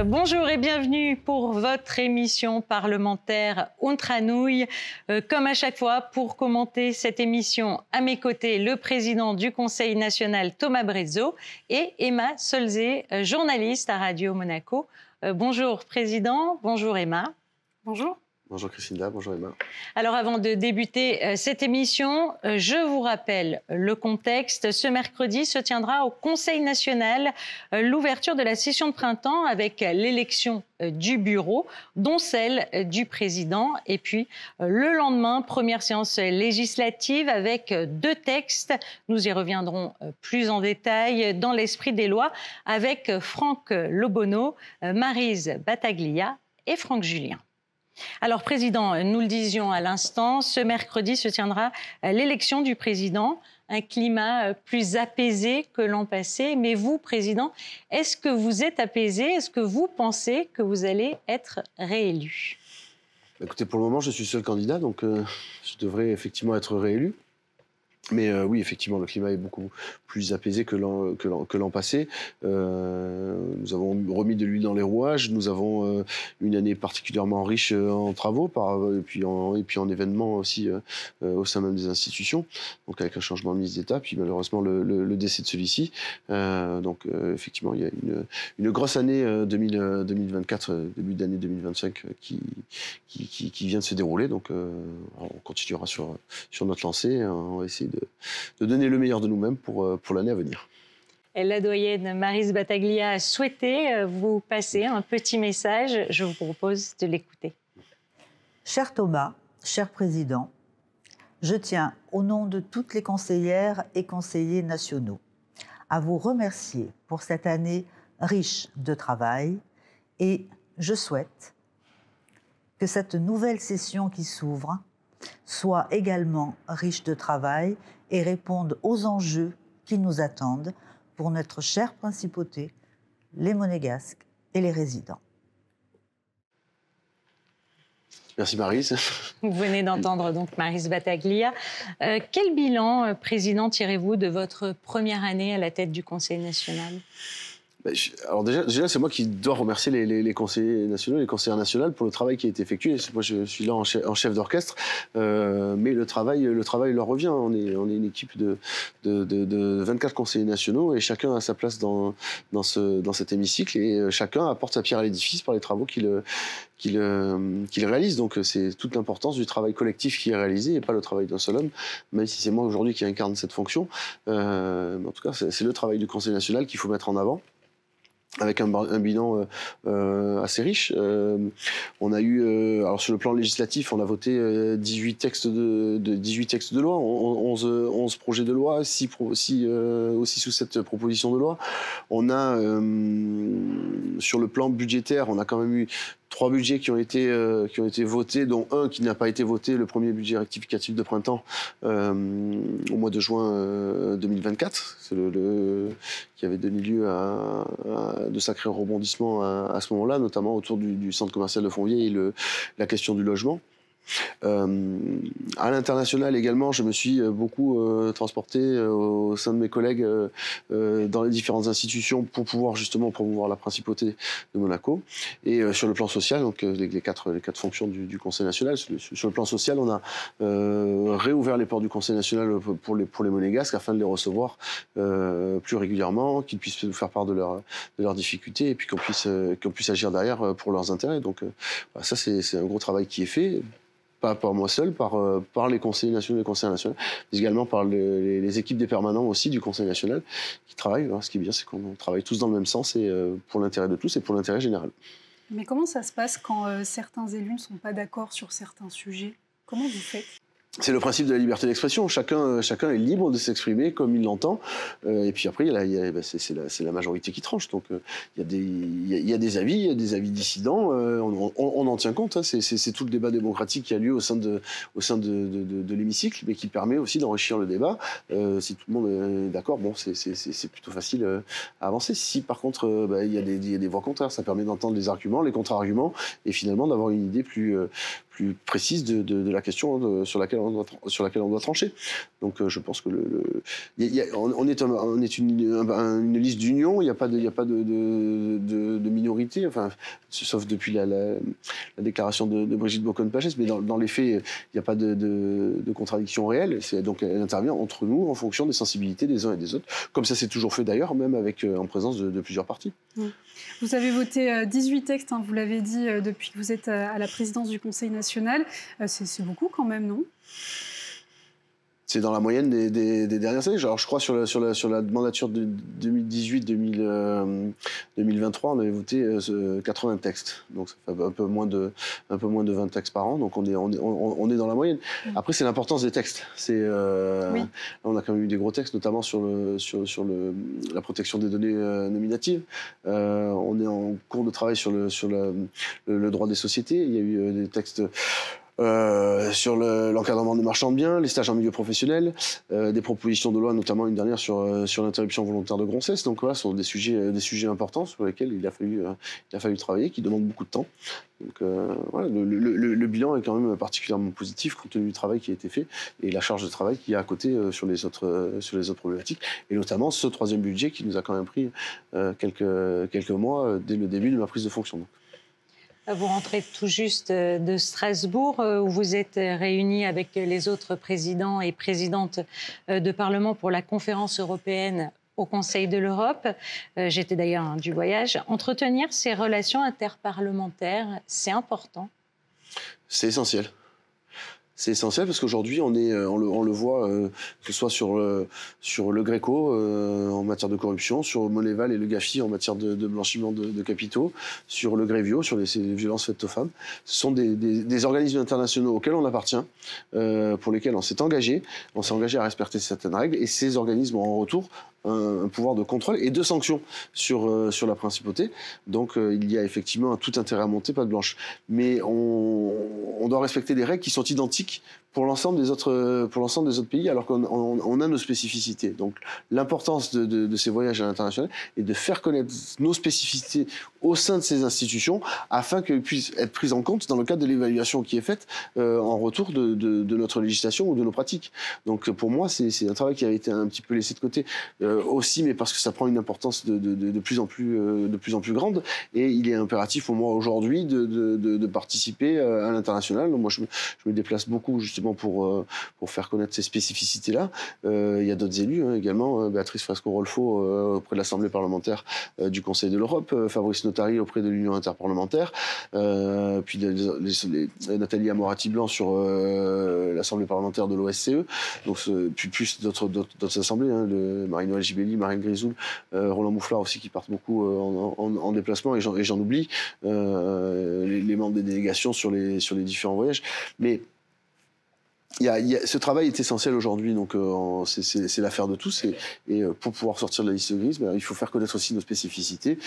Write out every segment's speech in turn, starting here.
Bonjour et bienvenue pour votre émission parlementaire Entre Nouilles. Comme à chaque fois, pour commenter cette émission, à mes côtés, le président du Conseil national Thomas Brezzo et Emma Solzé, journaliste à Radio Monaco. Bonjour président, bonjour Emma. Bonjour. Bonjour Christina, bonjour Emma. Alors avant de débuter cette émission, je vous rappelle le contexte. Ce mercredi se tiendra au Conseil national l'ouverture de la session de printemps avec l'élection du bureau, dont celle du président. Et puis le lendemain, première séance législative avec 2 textes. Nous y reviendrons plus en détail dans l'esprit des lois avec Franck Lobonneau, Maryse Battaglia et Franck Julien. Alors, Président, nous le disions à l'instant, ce mercredi se tiendra l'élection du président, un climat plus apaisé que l'an passé. Mais vous, Président, est-ce que vous êtes apaisé? Est-ce que vous pensez que vous allez être réélu? Écoutez, pour le moment, je suis seul candidat, donc je devrais effectivement être réélu. Mais oui, effectivement, le climat est beaucoup plus apaisé que l'an passé. Nous avons remis de l'huile dans les rouages. Nous avons une année particulièrement riche en travaux et puis en événements aussi au sein même des institutions. Donc avec un changement de ministre d'État, puis malheureusement le décès de celui-ci. Donc effectivement, il y a une grosse année 2024, début d'année 2025 qui vient de se dérouler. Donc on continuera sur notre lancée. On va essayer de donner le meilleur de nous-mêmes pour l'année à venir. Et la doyenne Maryse Battaglia a souhaité vous passer un petit message. Je vous propose de l'écouter. Cher Thomas, cher Président, je tiens, au nom de toutes les conseillères et conseillers nationaux, à vous remercier pour cette année riche de travail et je souhaite que cette nouvelle session qui s'ouvre soit également riche de travail et réponde aux enjeux qui nous attendent pour notre chère principauté, les Monégasques et les résidents. Merci Maryse. Vous venez d'entendre donc Maryse Battaglia. Quel bilan, Président, tirez-vous de votre première année à la tête du Conseil national ? Alors déjà c'est moi qui dois remercier les conseillers nationaux, les conseillères nationales pour le travail qui a été effectué. Moi, je suis là en chef d'orchestre, mais le travail leur revient. On est une équipe de 24 conseillers nationaux et chacun a sa place dans cet hémicycle et chacun apporte sa pierre à l'édifice par les travaux qu'il réalise. Donc c'est toute l'importance du travail collectif qui est réalisé et pas le travail d'un seul homme, même si c'est moi aujourd'hui qui incarne cette fonction. Mais en tout cas, c'est le travail du Conseil national qu'il faut mettre en avant, avec un bilan assez riche. On a eu, alors sur le plan législatif, on a voté 18 textes de loi, 11 projets de loi, aussi sous cette proposition de loi. On a, sur le plan budgétaire, on a quand même eu 3 budgets qui ont été votés, dont un qui n'a pas été voté, le premier budget rectificatif de printemps au mois de juin 2024, c'est qui avait donné lieu à de sacrés rebondissements à ce moment-là, notamment autour du centre commercial de Fontvieille et la question du logement. À l'international également, je me suis beaucoup transporté au sein de mes collègues dans les différentes institutions pour pouvoir justement promouvoir la principauté de Monaco. Et sur le plan social, donc les quatre fonctions du Conseil national, sur le plan social, on a réouvert les portes du Conseil national pour les Monégasques afin de les recevoir plus régulièrement, qu'ils puissent nous faire part de leurs difficultés et puis qu'on puisse agir derrière pour leurs intérêts. Donc ça, c'est un gros travail qui est fait. Pas par moi seul, par les conseillers nationaux et les conseillers nationaux, mais également par les équipes des permanents aussi du Conseil national qui travaillent. Ce qui est bien, c'est qu'on travaille tous dans le même sens et pour l'intérêt de tous et pour l'intérêt général. Mais comment ça se passe quand certains élus ne sont pas d'accord sur certains sujets? Comment vous faites? C'est le principe de la liberté d'expression. Chacun est libre de s'exprimer comme il l'entend. Et puis après, c'est la majorité qui tranche. Donc il y a des avis dissidents. On en tient compte. Hein. C'est tout le débat démocratique qui a lieu au sein de l'hémicycle, mais qui permet aussi d'enrichir le débat. Si tout le monde est d'accord, bon, c'est plutôt facile à avancer. Si par contre, il y a des voix contraires, ça permet d'entendre les arguments, les contre-arguments, et finalement d'avoir une idée plus plus précise de la question sur laquelle on doit trancher. Donc je pense que on est une liste d'union, il n'y a pas de minorité, enfin, sauf depuis la déclaration de Brigitte Bocon-Pagès, mais dans les faits, il n'y a pas de contradiction réelle. Donc elle intervient entre nous en fonction des sensibilités des uns et des autres, comme ça s'est toujours fait d'ailleurs, même en présence de plusieurs partis. Vous avez voté 18 textes, hein, vous l'avez dit, depuis que vous êtes à la présidence du Conseil national. C'est beaucoup quand même, non ? C'est dans la moyenne des dernières années. Alors, je crois sur la mandature de 2018-2023, on avait voté 80 textes. Donc ça fait un peu moins de 20 textes par an. Donc on est dans la moyenne. Après, c'est l'importance des textes. Oui. On a quand même eu des gros textes, notamment sur la protection des données nominatives. On est en cours de travail sur le droit des sociétés. Il y a eu des textes sur l'encadrement des marchands de biens, les stages en milieu professionnel, des propositions de loi, notamment une dernière sur l'interruption volontaire de grossesse. Donc voilà, ce sont des sujets importants sur lesquels il a fallu travailler, qui demandent beaucoup de temps. Donc voilà, le bilan est quand même particulièrement positif compte tenu du travail qui a été fait et la charge de travail qu'il y a à côté sur les autres problématiques, et notamment ce troisième budget qui nous a quand même pris quelques mois dès le début de ma prise de fonction. Donc. Vous rentrez tout juste de Strasbourg, où vous êtes réunis avec les autres présidents et présidentes de Parlement pour la conférence européenne au Conseil de l'Europe. J'étais d'ailleurs du voyage. Entretenir ces relations interparlementaires, c'est important ? C'est essentiel. C'est essentiel parce qu'aujourd'hui, on le voit, que ce soit sur le Gréco en matière de corruption, sur Moneval et le Gafi en matière de blanchiment de capitaux, sur le Grevio, sur les violences faites aux femmes. Ce sont des organismes internationaux auxquels on appartient, pour lesquels on s'est engagé à respecter certaines règles, et ces organismes ont en retour un pouvoir de contrôle et de sanction sur la principauté. Donc il y a effectivement tout intérêt à monter patte blanche. Mais on doit respecter des règles qui sont identiques pour l'ensemble des autres pays, alors qu'on a nos spécificités. Donc l'importance de ces voyages à l'international est de faire connaître nos spécificités au sein de ces institutions, afin qu'elles puissent être prises en compte dans le cadre de l'évaluation qui est faite en retour de notre législation ou de nos pratiques. Donc pour moi, c'est un travail qui a été un petit peu laissé de côté aussi, mais parce que ça prend une importance de plus en plus grande, et il est impératif pour moi aujourd'hui de participer à l'international. Donc moi je me déplace beaucoup justement pour faire connaître ces spécificités-là. Il y a d'autres élus également, Béatrice Fresco-Rolfo auprès de l'Assemblée parlementaire du Conseil de l'Europe, Fabrice Notari auprès de l'Union interparlementaire, puis Nathalie Amorati-Blanc sur l'Assemblée parlementaire de l'OSCE, donc puis plus d'autres assemblées, Marie-Noëlle Gibelli, Marine Grisou, Roland Mouflard aussi, qui partent beaucoup en déplacement, et j'en oublie, les membres des délégations sur les différents voyages. Mais ce travail est essentiel aujourd'hui, donc c'est l'affaire de tous, et pour pouvoir sortir de la liste grise, il faut faire connaître aussi nos spécificités.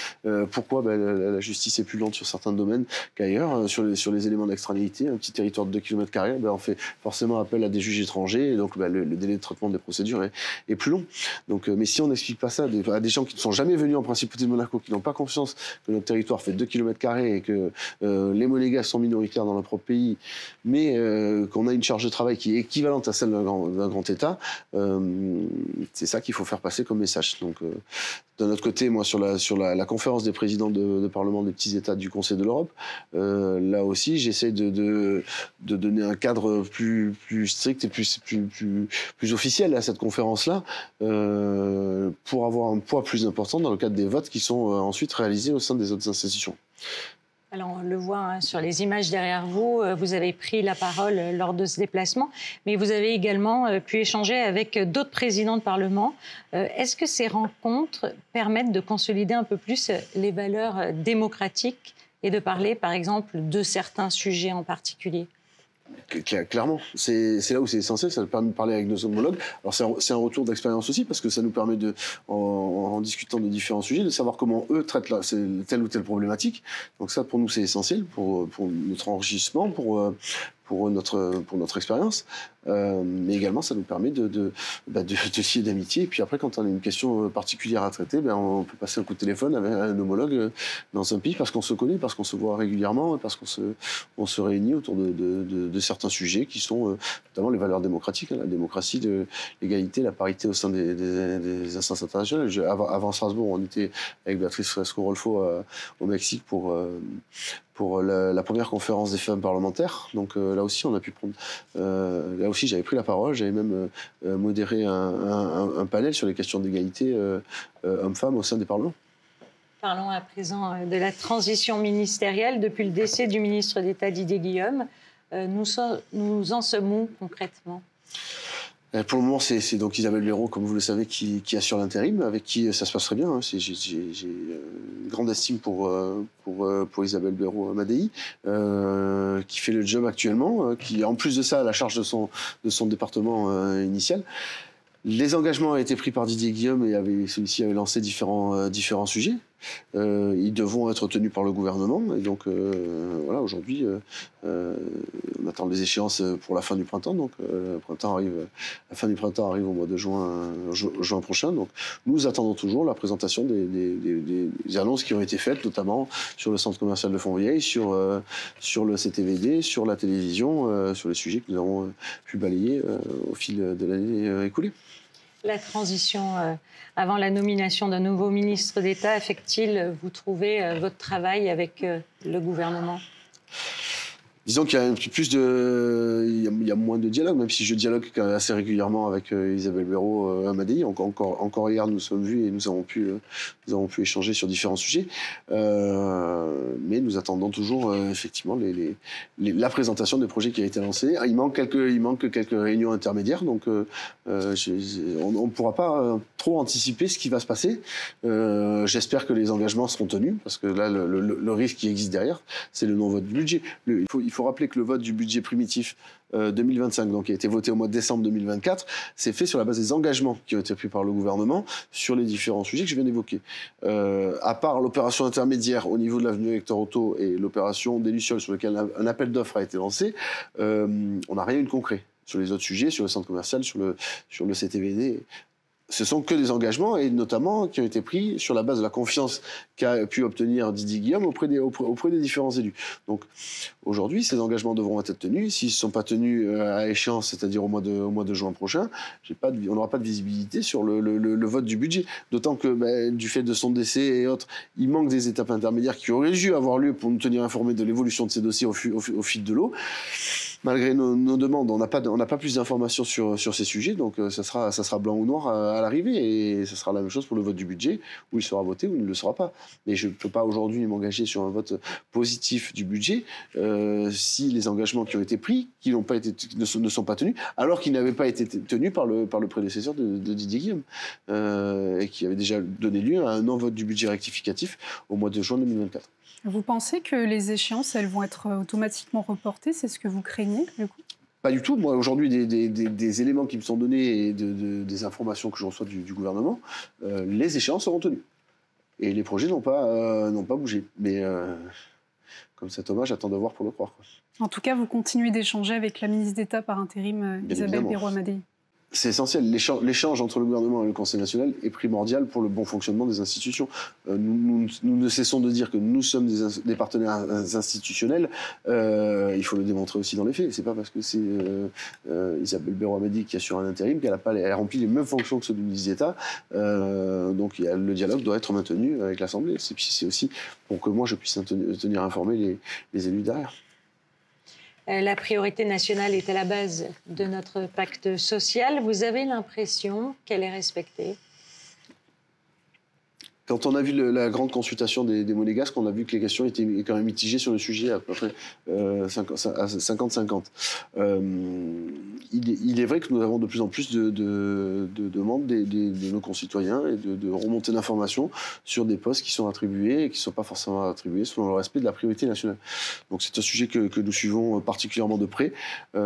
Pourquoi la justice est plus lente sur certains domaines qu'ailleurs, sur les éléments d'extranéité. Un petit territoire de 2 km², on fait forcément appel à des juges étrangers, et donc le délai de traitement des procédures est plus long. Donc, mais si on n'explique pas ça à des gens qui ne sont jamais venus en principauté de Monaco, qui n'ont pas confiance que notre territoire fait 2 km² et que les monégasques sont minoritaires dans leur propre pays, mais qu'on a une charge de travail qui est équivalente à celle d'un grand État, c'est ça qu'il faut faire passer comme message. Donc, d'un autre côté, moi, sur la conférence des présidents de Parlement des petits États du Conseil de l'Europe, là aussi, j'essaie de donner un cadre plus strict et plus officiel à cette conférence-là, pour avoir un poids plus important dans le cadre des votes qui sont ensuite réalisés au sein des autres institutions. Alors, on le voit sur les images derrière vous, vous avez pris la parole lors de ce déplacement, mais vous avez également pu échanger avec d'autres présidents de Parlement. Est-ce que ces rencontres permettent de consolider un peu plus les valeurs démocratiques et de parler, par exemple, de certains sujets en particulier ? Clairement, c'est là où c'est essentiel, ça nous permet de parler avec nos homologues. Alors c'est un retour d'expérience aussi, parce que ça nous permet en discutant de différents sujets, de savoir comment eux traitent telle ou telle problématique. Donc ça, pour nous, c'est essentiel pour notre enrichissement, pour notre expérience. mais également ça nous permet de scier d'amitié. Et puis après, quand on a une question particulière à traiter, on peut passer un coup de téléphone avec un homologue dans un pays parce qu'on se connaît, parce qu'on se voit régulièrement, parce qu'on se réunit autour de certains sujets qui sont notamment les valeurs démocratiques, la démocratie, l'égalité, la parité au sein des instances internationales. Avant Strasbourg, on était avec Béatrice Fresco-Rolfo au Mexique pour la première conférence des femmes parlementaires. Donc là aussi, on a pu prendre. Là aussi, j'avais pris la parole. J'avais même modéré un panel sur les questions d'égalité hommes-femmes au sein des parlements. Parlons à présent de la transition ministérielle. Depuis le décès du ministre d'État Didier Guillaume, nous en sommes où concrètement ? Pour le moment, c'est donc Isabelle Béraud, comme vous le savez, qui assure l'intérim, avec qui ça se passe très bien. Hein. J'ai une grande estime pour Isabelle Béraud-Madei, qui fait le job actuellement, qui, en plus de ça, a la charge de son département initial. Les engagements ont été pris par Didier Guillaume et celui-ci avait lancé différents sujets. Ils devront être tenus par le gouvernement. Et donc, voilà, aujourd'hui, on attend les échéances pour la fin du printemps. Donc, la fin du printemps arrive au mois de juin prochain. Donc, nous attendons toujours la présentation des annonces qui ont été faites, notamment sur le centre commercial de Fontvieille, sur le CTVD, sur la télévision, sur les sujets que nous avons pu balayer au fil de l'année écoulée. La transition avant la nomination d'un nouveau ministre d'État affecte-t-il, vous trouvez, votre travail avec le gouvernement ? Disons qu'il y a un petit plus il y a moins de dialogue, même si je dialogue assez régulièrement avec Isabelle Béraud-Madei. Encore hier, nous sommes vus et nous avons pu échanger sur différents sujets. Mais nous attendons toujours effectivement la présentation des projets qui a été lancé. Il manque quelques réunions intermédiaires, donc on ne pourra pas trop anticiper ce qui va se passer. J'espère que les engagements seront tenus, parce que là, le risque qui existe derrière, c'est le non-vote du budget. Il faut rappeler que le vote du budget primitif 2025, donc qui a été voté au mois de décembre 2024, c'est fait sur la base des engagements qui ont été pris par le gouvernement sur les différents sujets que je viens d'évoquer. À part l'opération intermédiaire au niveau de l'avenue Hector Otto et l'opération des Lucioles sur laquelle un appel d'offres a été lancé, on n'a rien eu de concret. Sur les autres sujets, sur le centre commercial, sur le CTVD, ce sont que des engagements, et notamment qui ont été pris sur la base de la confiance qu'a pu obtenir Didier Guillaume auprès des différents élus. Donc aujourd'hui, ces engagements devront être tenus. S'ils ne sont pas tenus à échéance, c'est-à-dire au mois de juin prochain, on n'aura pas de visibilité sur le vote du budget. D'autant que du fait de son décès et autres, il manque des étapes intermédiaires qui auraient dû avoir lieu pour nous tenir informés de l'évolution de ces dossiers au fil de l'eau. Malgré nos demandes, on n'a pas plus d'informations sur ces sujets, donc ça sera blanc ou noir à l'arrivée, et ce sera la même chose pour le vote du budget, où il sera voté ou il ne le sera pas. Mais je ne peux pas aujourd'hui m'engager sur un vote positif du budget si les engagements qui ont été pris, ne sont pas tenus, alors qu'ils n'avaient pas été tenus par le prédécesseur de Didier Guillaume, et qui avait déjà donné lieu à un non-vote du budget rectificatif au mois de juin 2024. Vous pensez que les échéances, elles vont être automatiquement reportées ? C'est ce que vous craignez, du coup ? Pas du tout. Moi, aujourd'hui, des éléments qui me sont donnés et des informations que je reçois du gouvernement, les échéances seront tenues. Et les projets n'ont pas bougé. Mais comme cet hommage, j'attends de voir pour le croire. En tout cas, vous continuez d'échanger avec la ministre d'État par intérim, Isabelle Béraud-Madei. C'est essentiel. L'échange entre le gouvernement et le Conseil national est primordial pour le bon fonctionnement des institutions. Nous ne cessons de dire que nous sommes des partenaires institutionnels. Il faut le démontrer aussi dans les faits. C'est pas parce que c'est Isabelle Béraud-Madei qui assure un intérim qu'elle remplit les mêmes fonctions que ceux du ministre d'État. Donc le dialogue doit être maintenu avec l'Assemblée. C'est aussi pour que moi je puisse tenir informés les élus derrière. La priorité nationale est à la base de notre pacte social. Vous avez l'impression qu'elle est respectée ? Quand on a vu la grande consultation des Monégasques, on a vu que les questions étaient quand même mitigées sur le sujet, à peu près 50-50. Il est vrai que nous avons de plus en plus de demandes de nos concitoyens et de remontées d'informations sur des postes qui sont attribués et qui ne sont pas forcément attribués selon le respect de la priorité nationale. Donc c'est un sujet que nous suivons particulièrement de près,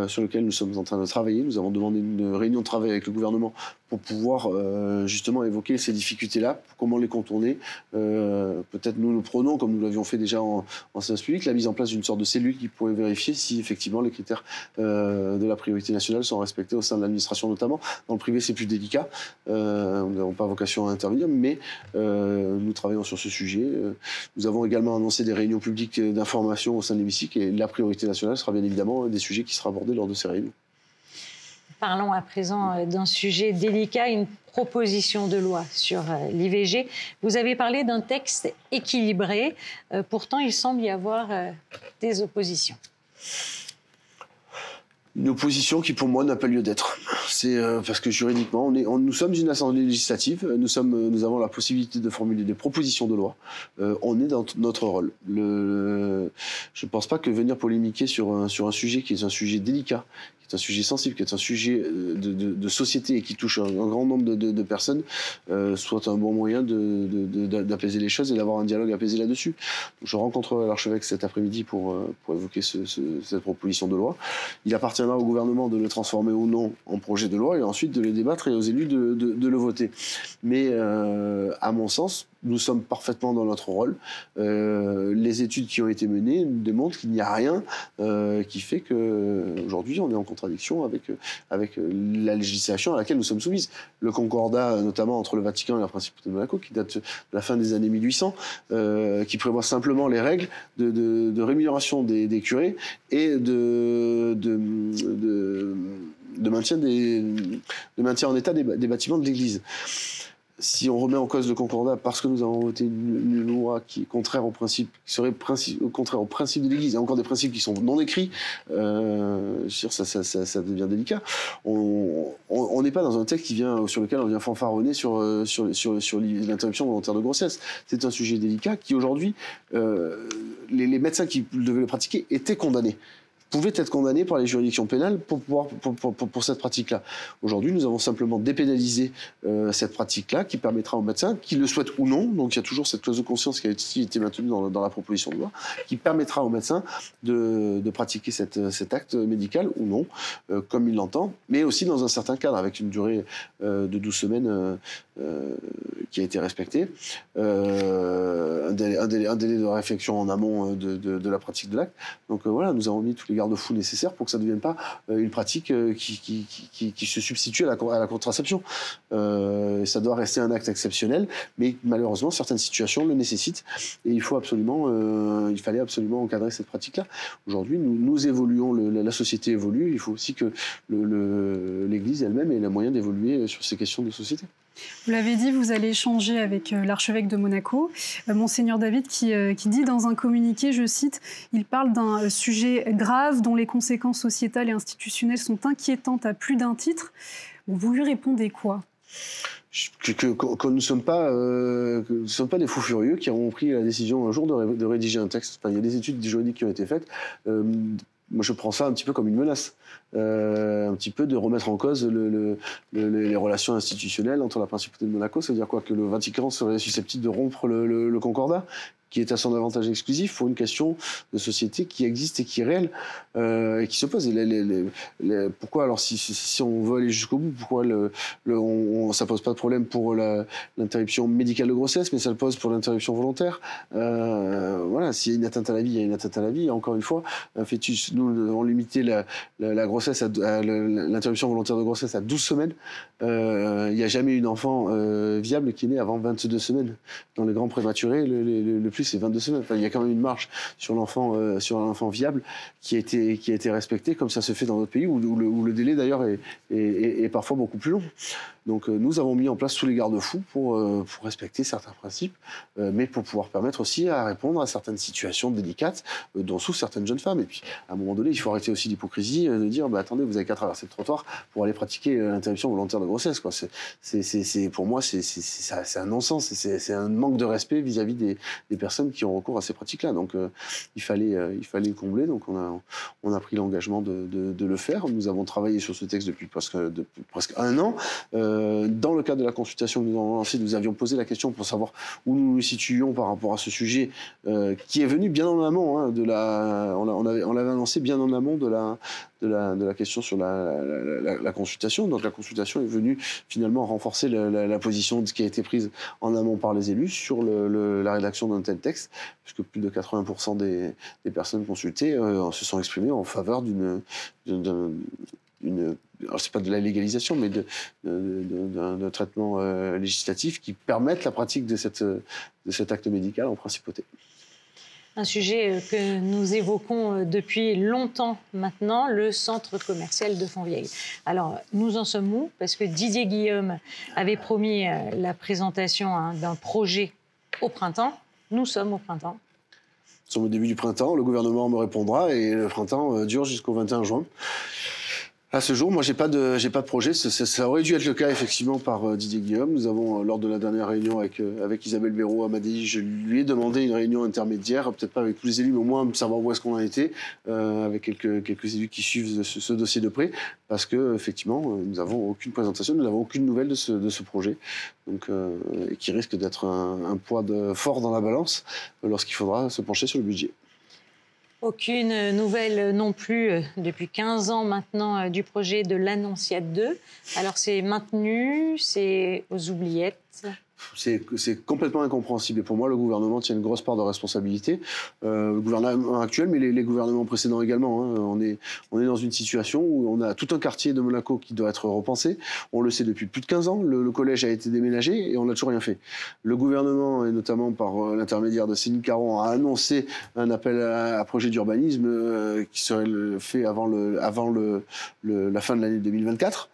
sur lequel nous sommes en train de travailler. Nous avons demandé une réunion de travail avec le gouvernement pour pouvoir justement évoquer ces difficultés-là, comment les contourner. Peut-être nous prenons, comme nous l'avions fait déjà en séance publique, la mise en place d'une sorte de cellule qui pourrait vérifier si effectivement les critères de la priorité nationale sont respectés au sein de l'administration notamment. Dans le privé, c'est plus délicat. Nous n'avons pas vocation à intervenir, mais nous travaillons sur ce sujet. Nous avons également annoncé des réunions publiques d'information au sein de l'hémicycle et la priorité nationale sera bien évidemment des sujets qui sera abordés lors de ces réunions. Parlons à présent d'un sujet délicat, une proposition de loi sur l'IVG. Vous avez parlé d'un texte équilibré. Pourtant, il semble y avoir des oppositions. Une opposition qui, pour moi, n'a pas lieu d'être. C'est parce que juridiquement, nous sommes une assemblée législative, nous avons la possibilité de formuler des propositions de loi. On est dans notre rôle. Je ne pense pas que venir polémiquer sur un sujet qui est un sujet délicat, qui est un sujet sensible, qui est un sujet de société et qui touche un grand nombre de personnes, soit un bon moyen d'apaiser les choses et d'avoir un dialogue apaisé là-dessus. Je rencontrerai l'archevêque cet après-midi pour évoquer cette proposition de loi. Il appartiendra au gouvernement de le transformer ou non en projet de loi et ensuite de le débattre et aux élus de le voter. Mais à mon sens, nous sommes parfaitement dans notre rôle. Les études qui ont été menées démontrent qu'il n'y a rien qui fait qu'aujourd'hui on est en contradiction avec la législation à laquelle nous sommes soumises. Le concordat, notamment entre le Vatican et la Principauté de Monaco, qui date de la fin des années 1800, qui prévoit simplement les règles de rémunération des curés et de maintien en état des bâtiments de l'Église. Si on remet en cause le concordat parce que nous avons voté une loi qui est contraire au principe, qui serait contraire au principe de l'Église, et encore des principes qui sont non écrits, ça devient délicat. On n'est pas dans un texte sur lequel on vient fanfaronner sur l'interruption volontaire de grossesse. C'est un sujet délicat qui aujourd'hui, les médecins qui devaient le pratiquer étaient condamnés. Pouvaient être condamnés par les juridictions pénales pour cette pratique-là. Aujourd'hui, nous avons simplement dépénalisé cette pratique-là qui permettra aux médecins, qui le souhaitent ou non, donc il y a toujours cette clause de conscience qui a été maintenue dans la proposition de loi, qui permettra aux médecins de pratiquer cet acte médical ou non, comme ils l'entendent, mais aussi dans un certain cadre, avec une durée de 12 semaines qui a été respecté, un délai de réflexion en amont de la pratique de l'acte. Donc voilà, nous avons mis tous les garde-fous nécessaires pour que ça ne devienne pas une pratique qui se substitue à la contraception. Ça doit rester un acte exceptionnel, mais malheureusement, certaines situations le nécessitent et il fallait absolument encadrer cette pratique-là. Aujourd'hui, nous évoluons, la société évolue, il faut aussi que l'Église elle-même ait les moyens d'évoluer sur ces questions de société. Vous l'avez dit, vous allez échanger avec l'archevêque de Monaco, Monseigneur David, qui dit dans un communiqué, je cite, il parle d'un sujet grave dont les conséquences sociétales et institutionnelles sont inquiétantes à plus d'un titre. Vous lui répondez quoi ? Que nous ne sommes pas des fous furieux qui auront pris la décision un jour de rédiger un texte. Enfin, il y a des études juridiques qui ont été faites. Moi, je prends ça un petit peu comme une menace. Un petit peu de remettre en cause les relations institutionnelles entre la Principauté de Monaco. Ça veut dire quoi ? Que le Vatican serait susceptible de rompre le concordat, qui est à son avantage exclusif pour une question de société qui existe et qui est réelle, et qui se pose. Pourquoi alors, si on veut aller jusqu'au bout, pourquoi ça pose pas de problème pour l'interruption médicale de grossesse, mais ça le pose pour l'interruption volontaire. Voilà, s'il y a une atteinte à la vie, il y a une atteinte à la vie. Encore une fois, un fœtus, nous avons limité la grossesse l'interruption volontaire de grossesse à 12 semaines. Il n'y a jamais eu d'enfant viable qui est né avant 22 semaines. Dans les grands prématurés, le plus c'est 22 semaines. Enfin, il y a quand même une marge sur l'enfant viable qui a été respectée, comme ça se fait dans d'autres pays où le délai d'ailleurs est parfois beaucoup plus long. Donc nous avons mis en place tous les garde-fous pour respecter certains principes, mais pour pouvoir permettre aussi à répondre à certaines situations délicates dont souffrent certaines jeunes femmes. Et puis à un moment donné, il faut arrêter aussi l'hypocrisie de dire attendez, vous avez qu'à traverser le trottoir pour aller pratiquer l'interruption volontaire de grossesse, quoi. Pour moi, c'est un non-sens, c'est un manque de respect vis-à-vis des personnes personnes qui ont recours à ces pratiques-là. Donc il fallait combler. Donc on a pris l'engagement de le faire. Nous avons travaillé sur ce texte depuis presque 1 an. Dans le cadre de la consultation que nous avons lancée, nous avions posé la question pour savoir où nous nous situions par rapport à ce sujet, qui est venu bien en amont. On l'avait annoncé bien en amont de la question sur la consultation. Donc la consultation est venue finalement renforcer la position qui a été prise en amont par les élus sur la rédaction d'un tel texte, puisque plus de 80% des personnes consultées se sont exprimées en faveur alors c'est pas de la légalisation, mais d'un traitement législatif qui permette la pratique de cet acte médical en principauté. Un sujet que nous évoquons depuis longtemps maintenant, le centre commercial de Fontvieille. Alors, nous en sommes où? Parce que Didier Guillaume avait promis la présentation d'un projet au printemps. Nous sommes au printemps. Nous sommes au début du printemps, le gouvernement me répondra et le printemps dure jusqu'au 21 juin. À ce jour, moi, j'ai pas de projet. Ça aurait dû être le cas, effectivement, par Didier Guillaume. Nous avons, lors de la dernière réunion avec Isabelle Béraud à Madéi, je lui ai demandé une réunion intermédiaire, peut-être pas avec tous les élus, mais au moins savoir où est-ce qu'on en était, avec quelques élus qui suivent ce dossier de près, parce que, effectivement, nous n'avons aucune présentation, nous n'avons aucune nouvelle de ce projet, donc, et qui risque d'être un poids fort dans la balance lorsqu'il faudra se pencher sur le budget. Aucune nouvelle non plus depuis 15 ans maintenant du projet de l'Annonciade 2. Alors c'est maintenu, c'est aux oubliettes. C'est complètement incompréhensible. Et pour moi, le gouvernement tient une grosse part de responsabilité. Le gouvernement actuel, mais les gouvernements précédents également. On est dans une situation où on a tout un quartier de Monaco qui doit être repensé. On le sait depuis plus de 15 ans. Le collège a été déménagé et on n'a toujours rien fait. Le gouvernement, et notamment par l'intermédiaire de Céline Caron, a annoncé un appel à projet d'urbanisme qui serait fait avant la fin de l'année 2024.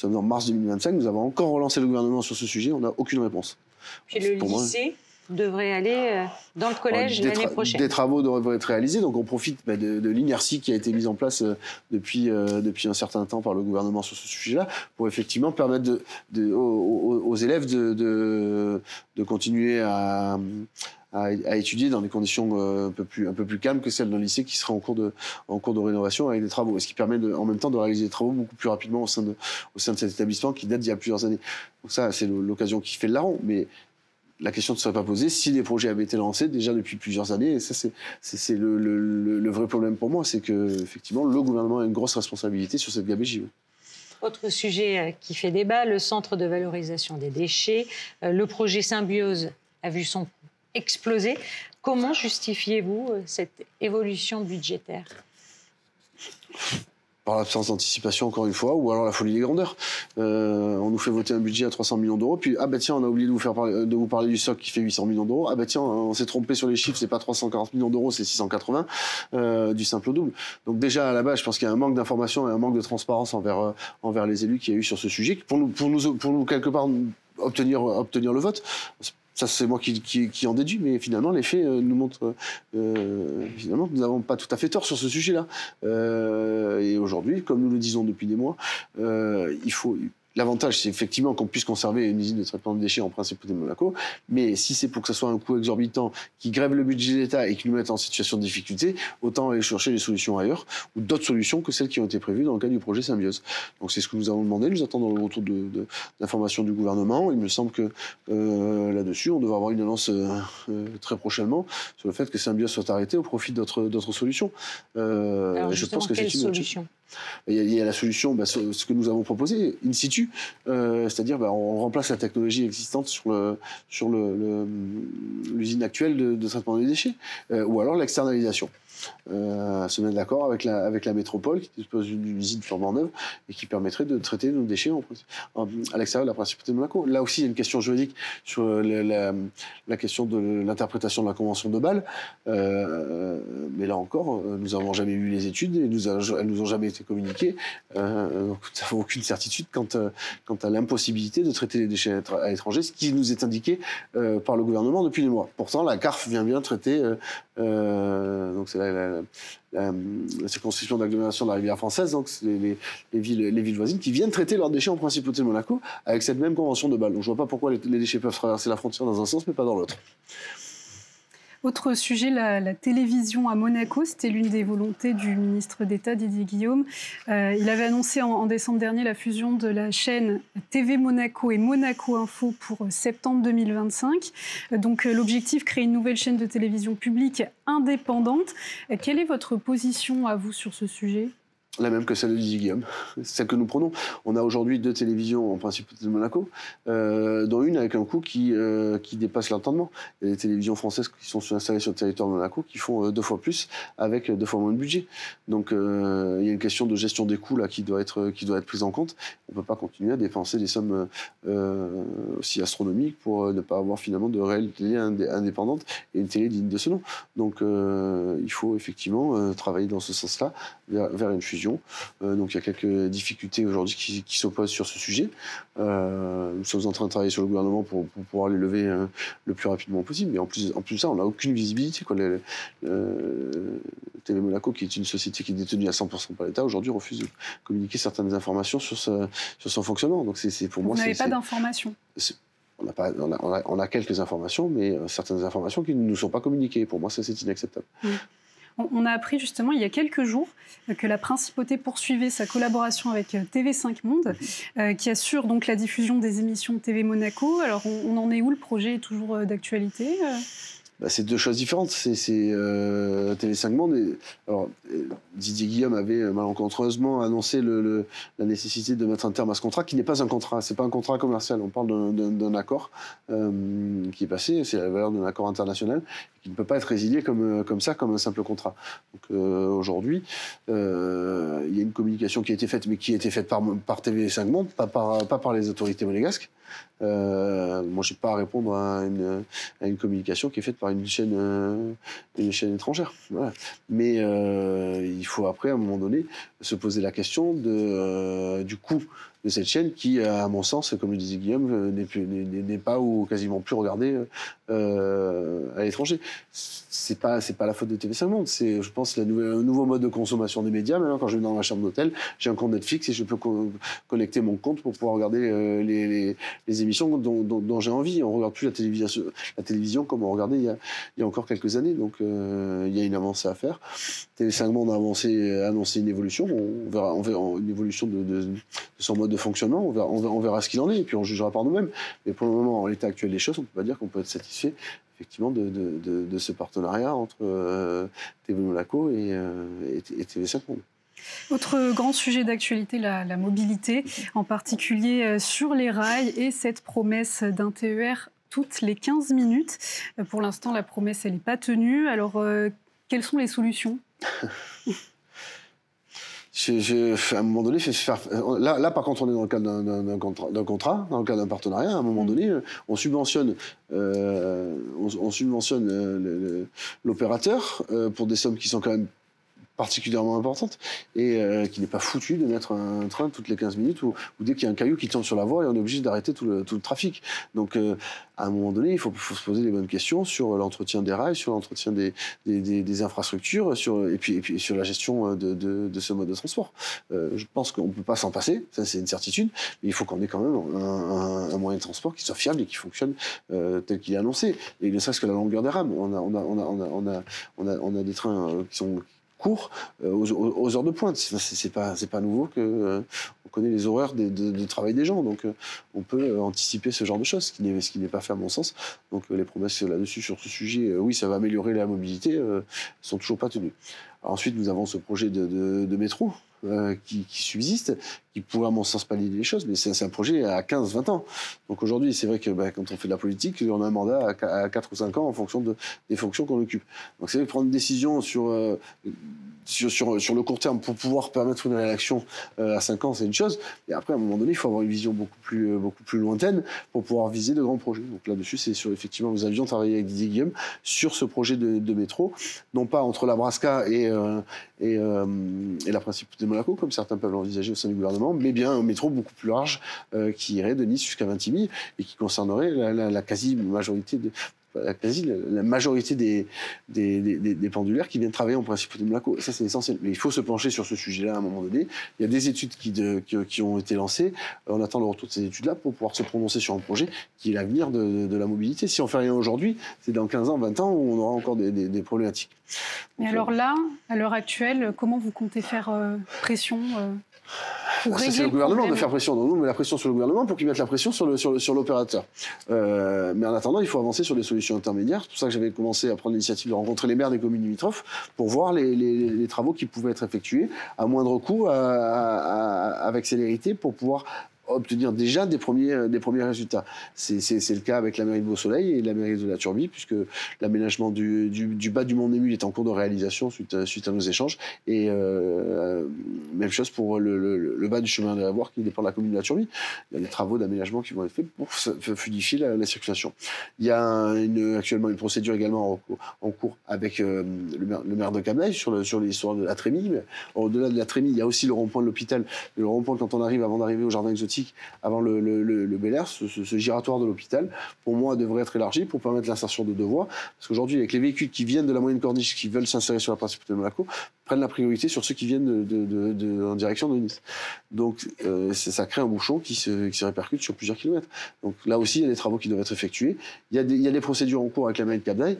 Nous sommes en mars 2025, nous avons encore relancé le gouvernement sur ce sujet, on n'a aucune réponse. Puis le lycée devrait aller dans le collège l'année prochaine. Des travaux devraient être réalisés, donc on profite de l'inertie qui a été mise en place depuis un certain temps par le gouvernement sur ce sujet-là, pour effectivement permettre aux élèves de continuer à étudier dans des conditions un peu plus calmes que celles d'un lycée qui serait en cours de rénovation avec des travaux. Et ce qui permet en même temps de réaliser des travaux beaucoup plus rapidement au sein de cet établissement qui date d'il y a plusieurs années. Donc ça, c'est l'occasion qui fait le larron. Mais la question ne serait pas posée si les projets avaient été lancés déjà depuis plusieurs années. Et ça, c'est le vrai problème pour moi. C'est qu'effectivement, le gouvernement a une grosse responsabilité sur cette gabegie. Autre sujet qui fait débat, le centre de valorisation des déchets. Le projet Symbiose a vu son explosé. Comment justifiez-vous cette évolution budgétaire? Par l'absence d'anticipation, encore une fois, ou alors la folie des grandeurs. On nous fait voter un budget à 300 millions d'euros, puis ah ben tiens, on a oublié de vous parler du SOC qui fait 800 millions d'euros. Ah ben tiens, on s'est trompé sur les chiffres, c'est pas 340 millions d'euros, c'est 680, du simple au double. Donc déjà, à la base, je pense qu'il y a un manque d'information et un manque de transparence envers les élus qu'il y a eu sur ce sujet, pour nous quelque part, obtenir le vote. Ça, c'est moi qui en déduis, mais finalement, les faits nous montrent finalement que nous n'avons pas tout à fait tort sur ce sujet-là. Et aujourd'hui, comme nous le disons depuis des mois, l'avantage, c'est effectivement qu'on puisse conserver une usine de traitement de déchets en principauté de Monaco, mais si c'est pour que ce soit un coût exorbitant qui grève le budget de l'État et qui nous mette en situation de difficulté, autant aller chercher des solutions ailleurs, ou d'autres solutions que celles qui ont été prévues dans le cadre du projet Symbiose. Donc c'est ce que nous avons demandé, nous attendons le retour d'informations du gouvernement. Il me semble que là-dessus, on devrait avoir une annonce très prochainement sur le fait que Symbiose soit arrêté au profit d'autres solutions. Alors justement, je pense que quelle solution ? Il y a la solution, ce que nous avons proposé, in situ, c'est-à-dire on remplace la technologie existante sur l'usine actuelle de traitement des déchets, ou alors l'externalisation. Se mettre d'accord avec la métropole qui dispose d'une usine flambant neuve et qui permettrait de traiter nos déchets à l'extérieur de la principauté de Monaco. Là aussi, il y a une question juridique sur la question de l'interprétation de la Convention de Bâle. Mais là encore, nous n'avons jamais eu les études et elles nous ont jamais été communiquées. Donc, nous n'avons aucune certitude quant à l'impossibilité de traiter les déchets à l'étranger, ce qui nous est indiqué par le gouvernement depuis des mois. Pourtant, la CARF vient bien traiter, donc c'est la circonscription d'agglomération de la Rivière française, donc c'est les villes voisines qui viennent traiter leurs déchets en principauté de Monaco avec cette même convention de Bâle. Donc je ne vois pas pourquoi les déchets peuvent traverser la frontière dans un sens mais pas dans l'autre. Autre sujet, la télévision à Monaco, c'était l'une des volontés du ministre d'État Didier Guillaume. Il avait annoncé en décembre dernier la fusion de la chaîne TV Monaco et Monaco Info pour septembre 2025. Donc l'objectif, créer une nouvelle chaîne de télévision publique indépendante. Quelle est votre position à vous sur ce sujet ? La même que celle de Didier Guillaume, celle que nous prenons. On a aujourd'hui 2 télévisions en principe de Monaco, dont une avec un coût qui dépasse l'entendement. Il y a des télévisions françaises qui sont installées sur le territoire de Monaco qui font 2 fois plus avec 2 fois moins de budget. Donc il y a une question de gestion des coûts là qui doit être prise en compte. On ne peut pas continuer à dépenser des sommes aussi astronomiques pour ne pas avoir finalement de réelle télé indépendante et une télé digne de ce nom. Donc il faut effectivement travailler dans ce sens-là vers une fusion. Donc il y a quelques difficultés aujourd'hui qui s'opposent sur ce sujet. Nous sommes en train de travailler sur le gouvernement pour pouvoir les lever le plus rapidement possible. Mais en plus de ça, on n'a aucune visibilité. TV Monaco, qui est une société qui est détenue à 100% par l'État, aujourd'hui refuse de communiquer certaines informations sur son fonctionnement. Donc pour moi, vous n'avez pas d'informations ? On a quelques informations, mais certaines informations qui ne nous sont pas communiquées. Pour moi, ça, c'est inacceptable. On a appris justement il y a quelques jours que la Principauté poursuivait sa collaboration avec TV5 Monde, qui assure donc la diffusion des émissions de TV Monaco. Alors on en est où ? Le projet est toujours d'actualité ? C'est 2 choses différentes. C'est TV5 Monde. Alors, Didier Guillaume avait malencontreusement annoncé la nécessité de mettre un terme à ce contrat, qui n'est pas un contrat. C'est pas un contrat commercial. On parle d'un accord qui est passé. C'est la valeur d'un accord international qui ne peut pas être résilié comme ça, comme un simple contrat. Donc aujourd'hui, il y a une communication qui a été faite, mais qui a été faite par TV5 Monde, pas par les autorités monégasques. Moi, je n'ai pas à répondre à une communication qui est faite par une chaîne étrangère. Voilà. Mais il faut après, à un moment donné, se poser la question du coût de cette chaîne qui, à mon sens, comme le disait Guillaume, n'est pas ou quasiment plus regardée à l'étranger. C'est pas la faute de TV5 Monde. C'est, je pense, un nouveau mode de consommation des médias. Maintenant, quand je vais dans ma chambre d'hôtel, j'ai un compte Netflix et je peux connecter mon compte pour pouvoir regarder les émissions dont j'ai envie. On ne regarde plus la télévision comme on regardait il y a encore quelques années. Donc, il y a une avancée à faire. TV5 Monde a annoncé une évolution. On verra une évolution de son mode de fonctionnement. On verra ce qu'il en est et puis on jugera par nous-mêmes. Mais pour le moment, en l'état actuel des choses, on ne peut pas dire qu'on peut être satisfait effectivement de ce partenariat entre TV Monaco et TV5 Monde. Autre grand sujet d'actualité, la mobilité, en particulier sur les rails et cette promesse d'un TER toutes les 15 minutes. Pour l'instant, la promesse, elle n'est pas tenue. Alors, quelles sont les solutions ? À un moment donné, là, par contre, on est dans le cadre d'un contrat, dans le cadre d'un partenariat. À un moment donné, on subventionne l'opérateur pour des sommes qui sont quand même particulièrement importante et qui n'est pas foutu de mettre un train toutes les 15 minutes ou dès qu'il y a un caillou qui tombe sur la voie et on est obligé d'arrêter tout le trafic. Donc à un moment donné, il faut se poser les bonnes questions sur l'entretien des rails, sur l'entretien des infrastructures et puis sur la gestion de ce mode de transport. Je pense qu'on ne peut pas s'en passer, ça c'est une certitude, mais il faut qu'on ait quand même un moyen de transport qui soit fiable et qui fonctionne tel qu'il est annoncé. Et ne serait-ce que la longueur des rames. On a des trains qui sont court aux heures de pointe. C'est pas nouveau que on connaît les horaires de travail des gens, donc on peut anticiper ce genre de choses, ce qui n'est pas fait à mon sens. Donc les promesses là-dessus sur ce sujet, oui, ça va améliorer la mobilité, sont toujours pas tenues. Alors, ensuite, nous avons ce projet de métro qui subsiste, qui pourrait à mon sens pallier les choses, mais c'est un projet à 15-20 ans. Donc aujourd'hui, c'est vrai que quand on fait de la politique, on a un mandat à 4 ou 5 ans en fonction des fonctions qu'on occupe. Donc c'est vrai que prendre une décision sur le court terme pour pouvoir permettre une réaction à 5 ans, c'est une chose. Et après, à un moment donné, il faut avoir une vision beaucoup plus lointaine pour pouvoir viser de grands projets. Donc là-dessus, c'est effectivement, nous avions travaillé avec Didier Guillaume sur ce projet de métro, non pas entre la Brasca et la Principauté de Monaco, comme certains peuvent l'envisager au sein du gouvernement, mais bien un métro beaucoup plus large qui irait de Nice jusqu'à Vintimille et qui concernerait la quasi-majorité la majorité des pendulaires qui viennent travailler en Principauté de Monaco. Et ça, c'est essentiel. Mais il faut se pencher sur ce sujet-là à un moment donné. Il y a des études qui ont été lancées. On attend le retour de ces études-là pour pouvoir se prononcer sur un projet qui est l'avenir de la mobilité. Si on fait rien aujourd'hui, c'est dans 15 ans, 20 ans où on aura encore des problématiques. Mais Donc, alors là, à l'heure actuelle, comment vous comptez faire pression pour régler c'est le gouvernement problème de faire pression. Donc, nous, on met la pression sur le gouvernement pour qu'il mette la pression sur l'opérateur. Mais en attendant, il faut avancer sur des solutions intermédiaires. C'est pour ça que j'avais commencé à prendre l'initiative de rencontrer les maires des communes limitrophes pour voir les travaux qui pouvaient être effectués à moindre coût, avec célérité, pour pouvoir obtenir déjà des premiers résultats. C'est le cas avec la mairie de Beau-Soleil et la mairie de la Turbie, puisque l'aménagement du bas du Mont-Némule est en cours de réalisation suite à nos échanges. Et même chose pour le bas du chemin de la Voire qui dépend de la commune de la Turbie. Il y a des travaux d'aménagement qui vont être faits pour fluidifier la circulation. Il y a actuellement une procédure également en cours avec le maire de Cameil sur l'histoire de la Trémie. Au-delà de la Trémie, il y a aussi le rond-point de l'hôpital. Le rond-point, quand on arrive, avant d'arriver au jardin exotique, avant le Bel Air, ce giratoire de l'hôpital, pour moi, devrait être élargi pour permettre l'insertion de 2 voies. Parce qu'aujourd'hui, avec les véhicules qui viennent de la moyenne corniche, qui veulent s'insérer sur la Principauté de Monaco, prennent la priorité sur ceux qui viennent en direction de Nice. Donc, ça crée un bouchon qui se répercute sur plusieurs kilomètres. Donc là aussi, il y a des travaux qui doivent être effectués. Il y a des procédures en cours avec la mairie de Cap-d'Ail.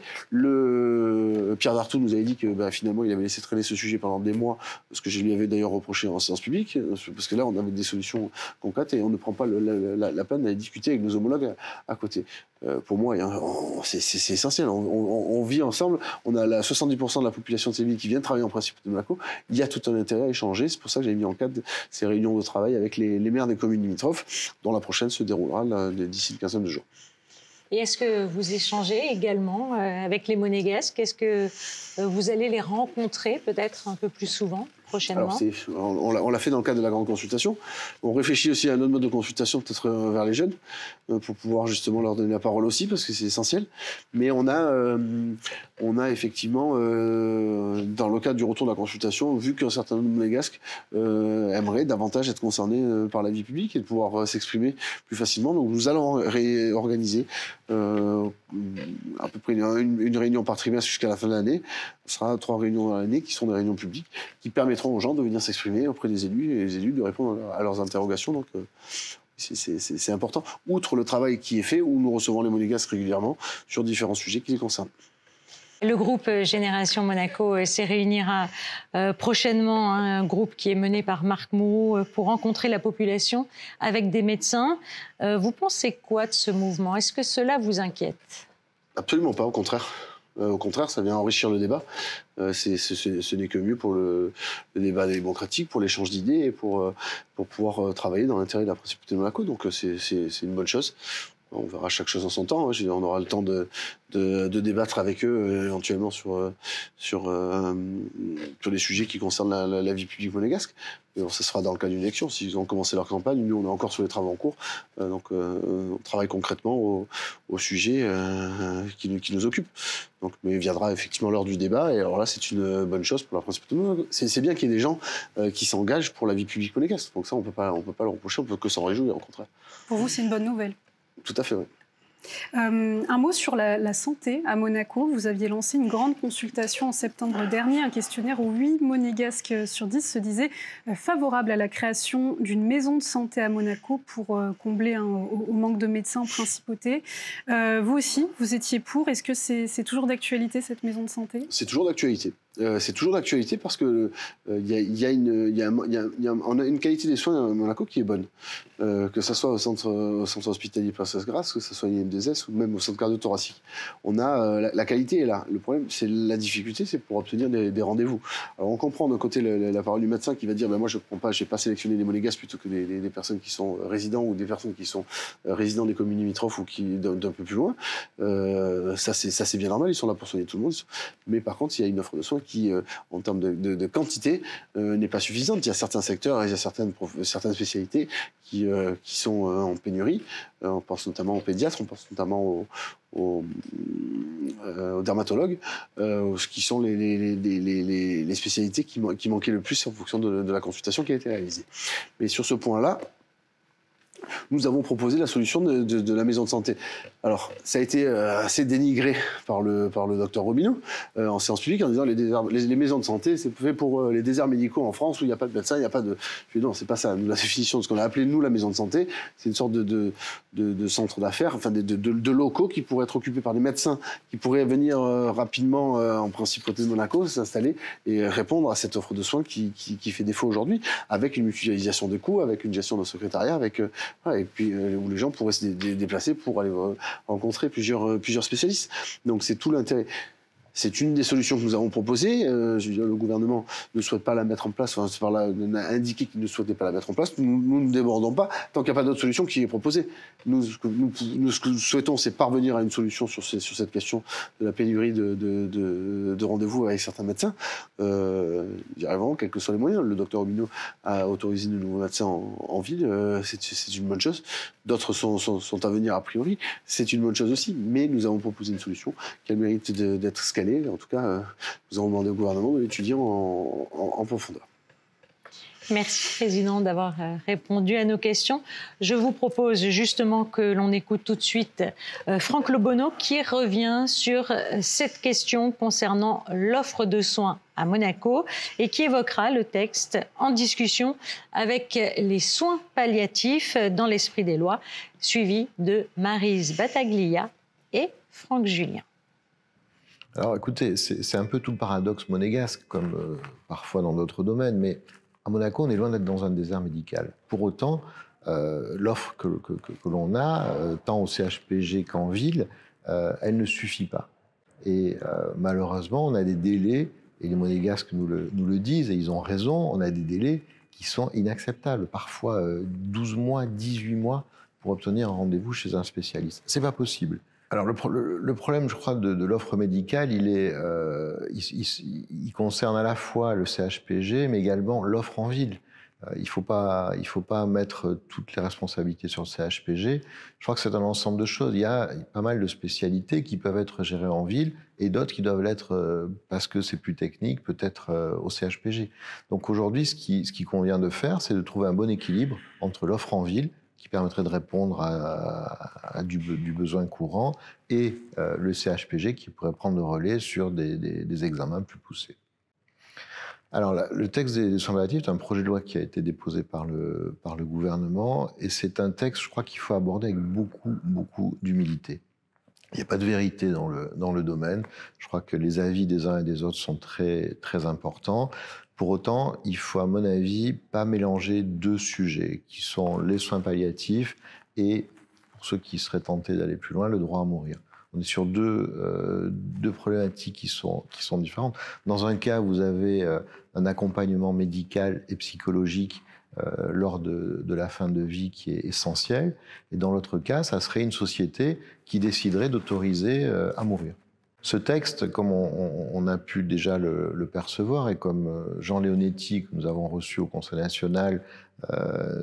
Pierre Dartout nous avait dit que finalement, il avait laissé traîner ce sujet pendant des mois, ce que je lui avais d'ailleurs reproché en séance publique, parce que là, on avait des solutions concrètes et on ne prend pas la peine d'aller discuter avec nos homologues à côté. Pour moi, c'est essentiel. On vit ensemble. On a 70% de la population de Séville qui vient travailler en Principauté de Monaco. Il y a tout un intérêt à échanger. C'est pour ça que j'ai mis en cadre ces réunions de travail avec les maires des communes limitrophes, dont la prochaine se déroulera d'ici une quinzaine de jours. Et est-ce que vous échangez également avec les Monégasques? Est-ce que vous allez les rencontrer peut-être un peu plus souvent prochainement? Alors on l'a fait dans le cadre de la grande consultation. On réfléchit aussi à un autre mode de consultation, peut-être vers les jeunes, pour pouvoir justement leur donner la parole aussi, parce que c'est essentiel. Mais on a effectivement, dans le cadre du retour de la consultation, vu qu'un certain nombre de Monégasques aimeraient davantage être concernés par la vie publique et de pouvoir s'exprimer plus facilement. Donc nous allons réorganiser à peu près une réunion par trimestre jusqu'à la fin de l'année. Ce sera 3 réunions dans l'année qui sont des réunions publiques qui permettront aux gens de venir s'exprimer auprès des élus et les élus de répondre à leurs interrogations. Donc c'est important. Outre le travail qui est fait, où nous recevons les Monégasques régulièrement sur différents sujets qui les concernent. Le groupe Génération Monaco se réunira prochainement, un groupe qui est mené par Marc Mouroux pour rencontrer la population avec des médecins. Vous pensez quoi de ce mouvement? Est-ce que cela vous inquiète? Absolument pas, au contraire. Au contraire, ça vient enrichir le débat. Ce n'est que mieux pour le débat démocratique, pour l'échange d'idées et pour pouvoir travailler dans l'intérêt de la Principauté de Monaco. Donc c'est une bonne chose. On verra chaque chose en son temps. On aura le temps de débattre avec eux éventuellement sur les sujets qui concernent la vie publique monégasque. Mais bon, ça sera dans le cas d'une élection. S'ils ont commencé leur campagne, nous on est encore sur les travaux en cours. Donc on travaille concrètement au sujet qui nous occupe. Donc, mais il viendra effectivement l'heure du débat. Et alors là, c'est une bonne chose pour la Principauté de Monaco. C'est bien qu'il y ait des gens qui s'engagent pour la vie publique monégasque. Donc ça, on peut pas le reprocher. On peut que s'en réjouir, au contraire. Pour vous, c'est une bonne nouvelle? Tout à fait, oui. Un mot sur la santé à Monaco. Vous aviez lancé une grande consultation en septembre dernier, un questionnaire où 8 Monégasques sur 10 se disaient favorables à la création d'une maison de santé à Monaco pour combler au manque de médecins en principauté. Vous aussi, vous étiez pour. Est-ce que c'est toujours d'actualité, cette maison de santé? C'est toujours d'actualité. C'est toujours d'actualité parce que on a une qualité des soins à Monaco qui est bonne. Que ce soit au centre hospitalier Princesse Grasse, que ce soit IM2S ou même au centre cardio-thoracique. La qualité est là. Le problème, c'est la difficulté, c'est pour obtenir des rendez-vous. Alors on comprend d'un côté la parole du médecin qui va dire moi je ne prends pas, j'ai pas sélectionné des Monégasques plutôt que des personnes qui sont résidents ou des personnes qui sont résidents des communes limitrophes ou d'un peu plus loin. Ça c'est bien normal, ils sont là pour soigner tout le monde. Mais par contre, il y a une offre de soins qui, en termes de quantité, n'est pas suffisante. Il y a certains secteurs et il y a certaines spécialités qui sont en pénurie. On pense notamment aux pédiatres, on pense notamment aux dermatologues, qui sont les spécialités qui manquaient le plus en fonction de la consultation qui a été réalisée. Mais sur ce point-là, nous avons proposé la solution de la maison de santé. Alors, ça a été assez dénigré par le docteur Robineau en séance publique en disant les maisons de santé, c'est fait pour les déserts médicaux en France où il n'y a pas de médecin, il n'y a pas de... Je dis non, c'est pas ça. Nous, la définition de ce qu'on a appelé, nous, la maison de santé, c'est une sorte de centre d'affaires, enfin de locaux qui pourraient être occupés par des médecins, qui pourraient venir rapidement, en principauté de Monaco, s'installer et répondre à cette offre de soins qui fait défaut aujourd'hui, avec une mutualisation de coûts, avec une gestion de secrétariat, avec... et puis où les gens pourraient se déplacer pour aller rencontrer plusieurs spécialistes. Donc c'est tout l'intérêt. C'est une des solutions que nous avons proposées. Le gouvernement ne souhaite pas la mettre en place, enfin, par là, a indiqué qu'il ne souhaitait pas la mettre en place. Nous ne débordons pas tant qu'il n'y a pas d'autre solution qui est proposée. Nous, ce que nous souhaitons, c'est parvenir à une solution sur cette question de la pénurie de rendez-vous avec certains médecins. Y arriverons, quels que soient les moyens. Le docteur Robineau a autorisé de nouveaux médecins en ville. C'est une bonne chose. D'autres sont à venir a priori. C'est une bonne chose aussi. Mais nous avons proposé une solution qui a le mérite d'être scalée. En tout cas, nous avons demandé au gouvernement de l'étudier en profondeur. Merci, Président, d'avoir répondu à nos questions. Je vous propose justement que l'on écoute tout de suite Franck Lobonneau qui revient sur cette question concernant l'offre de soins à Monaco et qui évoquera le texte en discussion avec les soins palliatifs dans l'esprit des lois, suivi de Maryse Battaglia et Franck Julien. Alors écoutez, c'est un peu tout le paradoxe monégasque, comme parfois dans d'autres domaines, mais à Monaco, on est loin d'être dans un désert médical. Pour autant, l'offre que l'on a, tant au CHPG qu'en ville, elle ne suffit pas. Et malheureusement, on a des délais, et les monégasques nous le disent, et ils ont raison, on a des délais qui sont inacceptables. Parfois 12 mois, 18 mois pour obtenir un rendez-vous chez un spécialiste. C'est pas possible. Alors le problème, je crois, de l'offre médicale, il concerne à la fois le CHPG, mais également l'offre en ville. Il faut pas mettre toutes les responsabilités sur le CHPG. Je crois que c'est un ensemble de choses. Il y a pas mal de spécialités qui peuvent être gérées en ville et d'autres qui doivent l'être parce que c'est plus technique, peut-être au CHPG. Donc aujourd'hui, ce qui convient de faire, c'est de trouver un bon équilibre entre l'offre en ville, qui permettrait de répondre à du besoin courant, et le CHPG qui pourrait prendre le relais sur des examens plus poussés. Alors, le texte des soins palliatifs est un projet de loi qui a été déposé par le gouvernement, et c'est un texte, je crois, qu'il faut aborder avec beaucoup d'humilité. Il n'y a pas de vérité dans le domaine. Je crois que les avis des uns et des autres sont très importants. Pour autant, il faut, à mon avis, pas mélanger deux sujets, qui sont les soins palliatifs et, pour ceux qui seraient tentés d'aller plus loin, le droit à mourir. On est sur deux problématiques qui sont différentes. Dans un cas, vous avez un accompagnement médical et psychologique lors de la fin de vie qui est essentiel. Et dans l'autre cas, ça serait une société qui déciderait d'autoriser à mourir. Ce texte, comme on a pu déjà le percevoir, et comme Jean Leonetti, que nous avons reçu au Conseil national,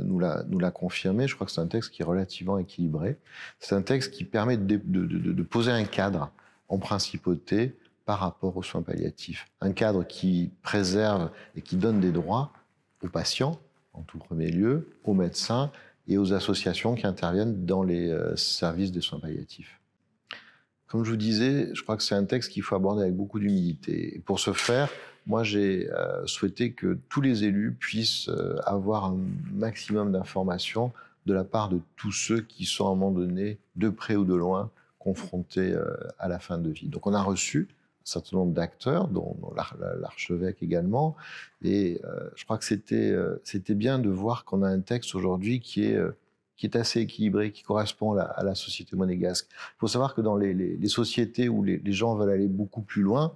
nous l'a confirmé, je crois que c'est un texte qui est relativement équilibré. C'est un texte qui permet de poser un cadre en principauté par rapport aux soins palliatifs. Un cadre qui préserve et qui donne des droits aux patients, en tout premier lieu, aux médecins et aux associations qui interviennent dans les services des soins palliatifs. Comme je vous disais, je crois que c'est un texte qu'il faut aborder avec beaucoup d'humilité. Et pour ce faire, moi, j'ai souhaité que tous les élus puissent avoir un maximum d'informations de la part de tous ceux qui sont à un moment donné, de près ou de loin, confrontés à la fin de vie. Donc on a reçu un certain nombre d'acteurs, dont l'archevêque également, et je crois que c'était bien de voir qu'on a un texte aujourd'hui qui est assez équilibré, qui correspond à la société monégasque. Il faut savoir que dans les sociétés où les gens veulent aller beaucoup plus loin,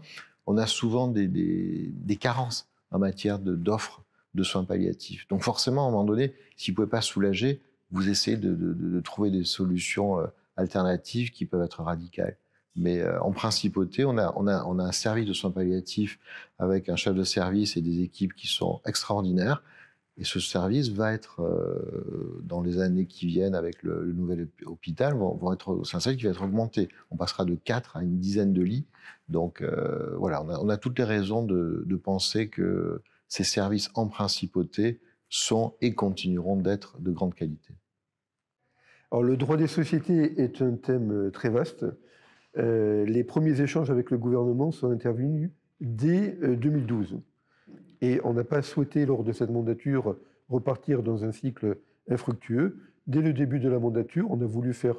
on a souvent des carences en matière d'offres de soins palliatifs. Donc forcément, à un moment donné, si vous ne pouvez pas soulager, vous essayez de trouver des solutions alternatives qui peuvent être radicales. Mais en principauté, on a un service de soins palliatifs avec un chef de service et des équipes qui sont extraordinaires. Et ce service va être, dans les années qui viennent, avec le nouvel hôpital, c'est un service qui va être augmenté. On passera de 4 à une dizaine de lits. Donc voilà, on a toutes les raisons de penser que ces services en principauté sont et continueront d'être de grande qualité. Alors, le droit des sociétés est un thème très vaste. Les premiers échanges avec le gouvernement sont intervenus dès 2012. Et on n'a pas souhaité, lors de cette mandature, repartir dans un cycle infructueux. Dès le début de la mandature, on a voulu faire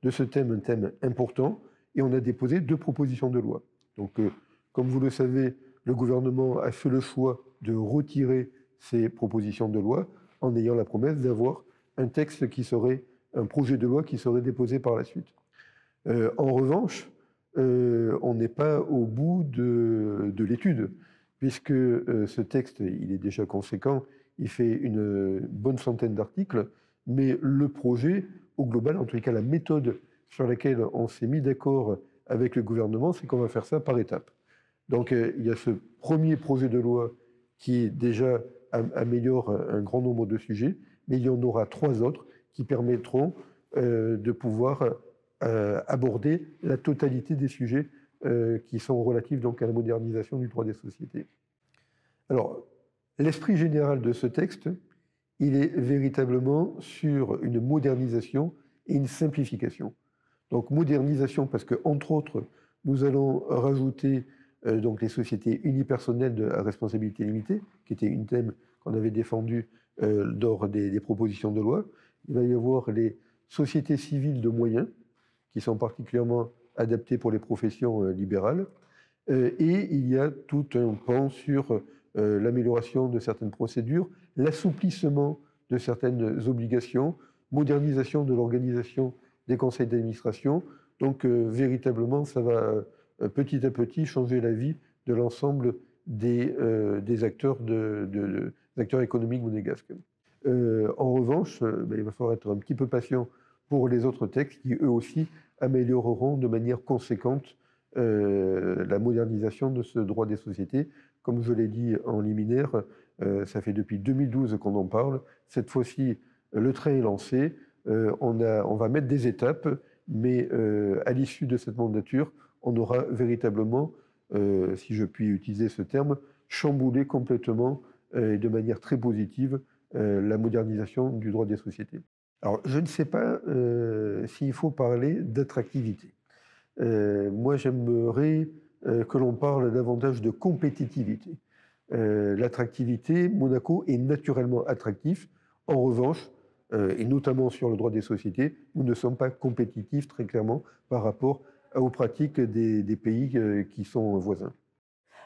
de ce thème un thème important et on a déposé 2 propositions de loi. Donc, comme vous le savez, le gouvernement a fait le choix de retirer ces propositions de loi en ayant la promesse d'avoir un texte qui serait un projet de loi qui serait déposé par la suite. En revanche, on n'est pas au bout de l'étude, puisque ce texte, il est déjà conséquent, il fait une bonne centaine d'articles, mais le projet, au global, en tout cas la méthode sur laquelle on s'est mis d'accord avec le gouvernement, c'est qu'on va faire ça par étapes. Donc il y a ce premier projet de loi qui déjà améliore un grand nombre de sujets, mais il y en aura 3 autres qui permettront de pouvoir aborder la totalité des sujets qui sont relatifs donc à la modernisation du droit des sociétés. Alors, l'esprit général de ce texte, il est véritablement sur une modernisation et une simplification. Donc, modernisation parce que, entre autres, nous allons rajouter donc les sociétés unipersonnelles à responsabilité limitée, qui était une thème qu'on avait défendu lors des propositions de loi. Il va y avoir les sociétés civiles de moyens, qui sont particulièrement adaptées pour les professions libérales. Et il y a tout un pan sur l'amélioration de certaines procédures, l'assouplissement de certaines obligations, modernisation de l'organisation des conseils d'administration. Donc, véritablement, ça va petit à petit changer la vie de l'ensemble des acteurs, des acteurs économiques monégasques. En revanche, il va falloir être un petit peu patient pour les autres textes qui, eux aussi, amélioreront de manière conséquente la modernisation de ce droit des sociétés. Comme je l'ai dit en liminaire, ça fait depuis 2012 qu'on en parle. Cette fois-ci, le train est lancé. On va mettre des étapes, mais à l'issue de cette mandature, on aura véritablement, si je puis utiliser ce terme, chamboulé complètement et de manière très positive la modernisation du droit des sociétés. Alors, je ne sais pas s'il faut parler d'attractivité. Moi, j'aimerais que l'on parle davantage de compétitivité. L'attractivité, Monaco est naturellement attractif. En revanche, et notamment sur le droit des sociétés, nous ne sommes pas compétitifs très clairement par rapport aux pratiques des pays qui sont voisins.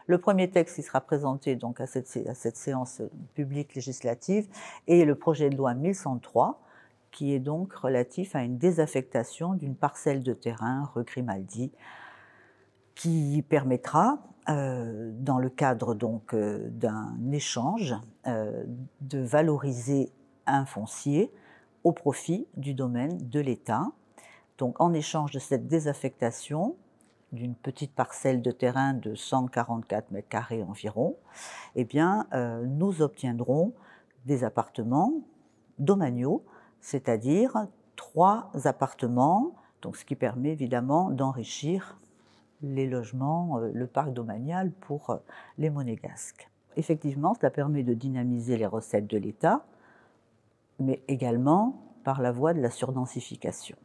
Le premier texte qui sera présenté donc à cette séance publique législative est le projet de loi 1103, qui est donc relatif à une désaffectation d'une parcelle de terrain rue Grimaldi, qui permettra, dans le cadre donc d'un échange, de valoriser un foncier au profit du domaine de l'État. Donc, en échange de cette désaffectation d'une petite parcelle de terrain de 144 mètres carrés environ, eh bien, nous obtiendrons des appartements domaniaux, c'est-à-dire 3 appartements, donc ce qui permet évidemment d'enrichir les logements, le parc domanial pour les Monégasques. Effectivement, cela permet de dynamiser les recettes de l'État, mais également par la voie de la surdensification.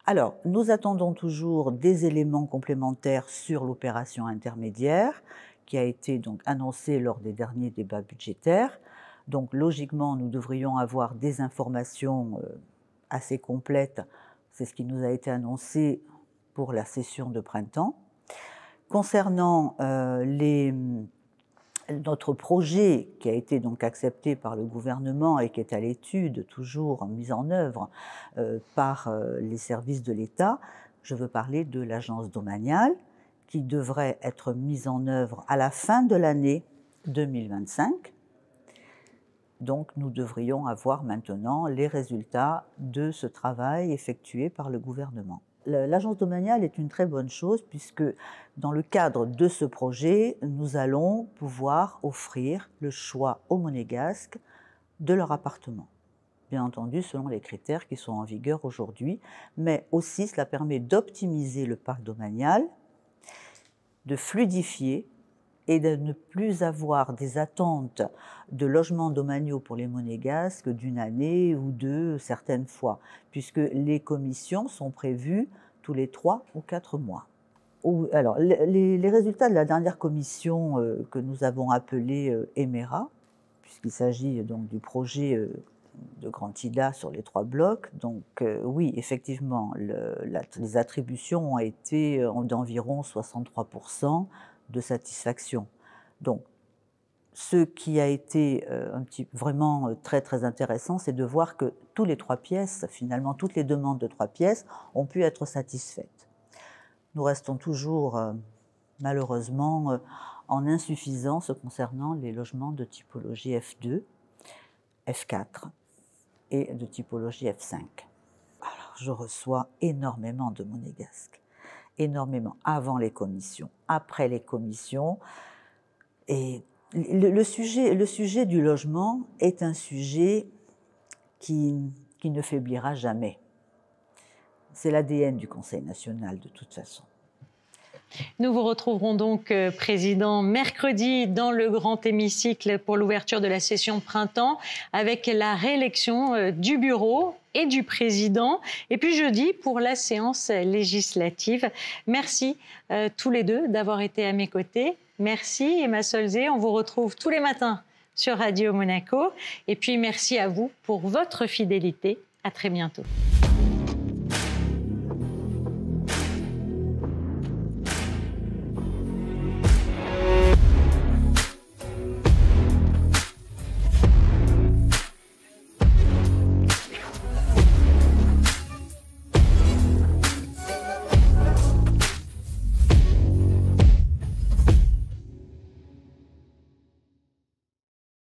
Alors, nous attendons toujours des éléments complémentaires sur l'opération intermédiaire qui a été donc annoncée lors des derniers débats budgétaires. Donc, logiquement, nous devrions avoir des informations assez complètes. C'est ce qui nous a été annoncé pour la session de printemps. Concernant notre projet qui a été donc accepté par le gouvernement et qui est à l'étude, toujours mise en œuvre par les services de l'État, je veux parler de l'agence domaniale qui devrait être mise en œuvre à la fin de l'année 2025. Donc nous devrions avoir maintenant les résultats de ce travail effectué par le gouvernement. L'agence domaniale est une très bonne chose puisque dans le cadre de ce projet, nous allons pouvoir offrir le choix aux Monégasques de leur appartement. Bien entendu, selon les critères qui sont en vigueur aujourd'hui, mais aussi cela permet d'optimiser le parc domanial, de fluidifier et de ne plus avoir des attentes de logement domaniaux pour les monégasques d'une année ou deux certaines fois, puisque les commissions sont prévues tous les 3 ou 4 mois. Alors, les résultats de la dernière commission que nous avons appelée EMERA, puisqu'il s'agit donc du projet de Grand Ida sur les 3 blocs. Donc oui, effectivement, les attributions ont été d'environ 63% de satisfaction. Donc, ce qui a été vraiment très très intéressant, c'est de voir que tous les 3 pièces, finalement toutes les demandes de 3 pièces, ont pu être satisfaites. Nous restons toujours, malheureusement, en insuffisance concernant les logements de typologie F2, F4 et de typologie F5. Alors, je reçois énormément de monégasques, énormément, avant les commissions, après les commissions. Et le sujet du logement est un sujet qui ne faiblira jamais. C'est l'ADN du Conseil national, de toute façon. Nous vous retrouverons donc, Président, mercredi dans le grand hémicycle pour l'ouverture de la session de printemps avec la réélection du bureau et du président. Et puis jeudi pour la séance législative. Merci tous les deux d'avoir été à mes côtés. Merci Emma Solzé. On vous retrouve tous les matins sur Radio Monaco. Et puis merci à vous pour votre fidélité. À très bientôt.